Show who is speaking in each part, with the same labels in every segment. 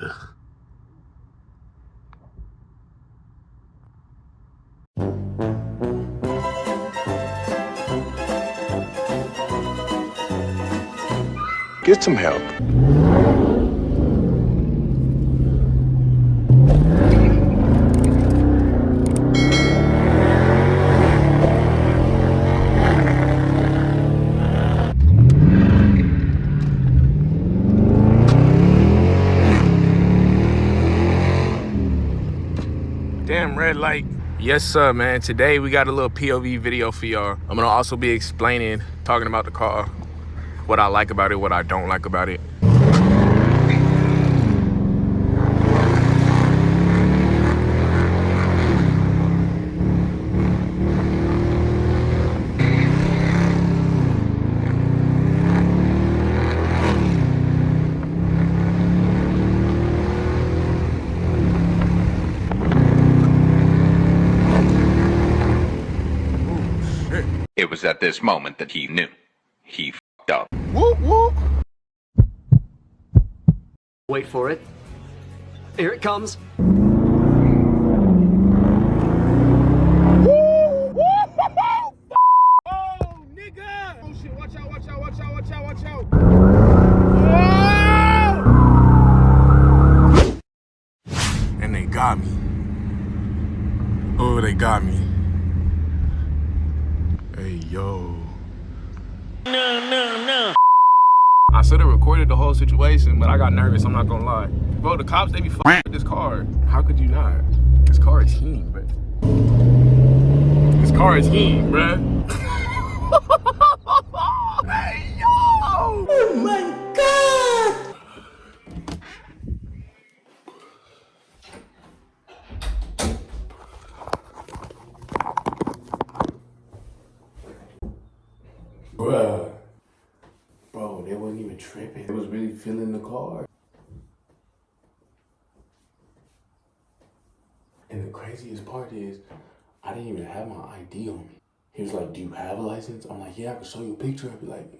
Speaker 1: Get some help.
Speaker 2: Damn red light. Yes sir, man. Today we got a little POV video for y'all. I'm gonna also be explaining, talking about the car, what I like about it, what I don't like about it.
Speaker 3: It was at this moment that he knew. He f***ed up.
Speaker 2: Whoop whoop.
Speaker 4: Wait for it. Here it comes.
Speaker 2: Oh, nigga! Oh shit, watch out, watch out, watch out, watch out, watch out. Oh! And they got me. Oh, they got me. Hey, yo. No. I should have recorded the whole situation, but I got nervous, I'm not gonna lie. Bro, the cops, they be f***ing with this car. How could you not? This car is heat, bro. This car is heat, bro. Hey, yo! Oh my God! Bruh. Bro, they wasn't even tripping. They was really feeling the car. And the craziest part is, I didn't even have my ID on me. He was like, do you have a license? I'm like, yeah, I can show you a picture. I'd be like,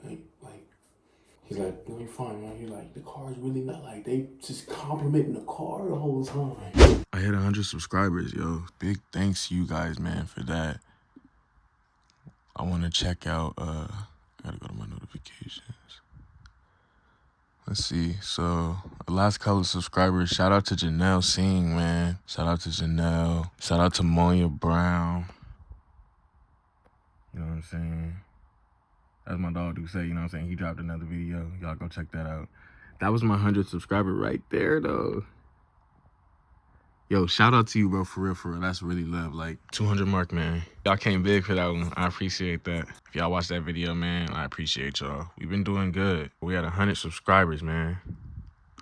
Speaker 2: he's like, no, you're fine, man. He's like, the car's really not like, they just complimenting the car the whole time. I hit 100 subscribers, yo. Big thanks to you guys, man, for that. I want to check out, I gotta go to my notifications. Let's see, so the last couple of subscribers, shout out to Janelle Singh, man. Shout out to Janelle. Shout out to Moya Brown. You know what I'm saying? As my dog do say, you know what I'm saying? He dropped another video. Y'all go check that out. That was my 100 subscriber right there, though. Yo, shout out to you, bro, for real, for real. That's really love. Like, 200 mark, man. Y'all came big for that one. I appreciate that. If y'all watch that video, man, I appreciate y'all. We've been doing good. We had 100 subscribers, man.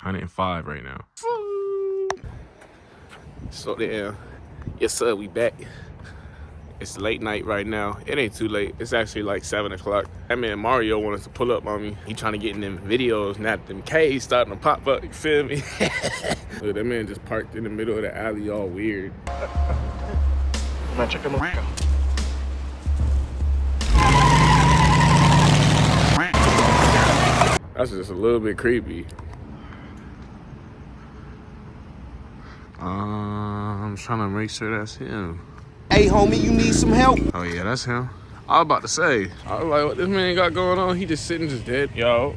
Speaker 2: 105 right now. So, yeah. Yes, sir, we back. It's late night right now. It ain't too late. It's actually like 7 o'clock. That man Mario wanted to pull up on me. He trying to get in them videos. Now them K's starting to pop up, you feel me? Look, that man just parked in the middle of the alley all weird. Man, check him out. That's just a little bit creepy. I'm trying to make sure that's him.
Speaker 5: Hey, homie, you need some help?
Speaker 2: Oh, yeah, that's him. I was about to say, I was like, what this man got going on? He just sitting just dead. Yo.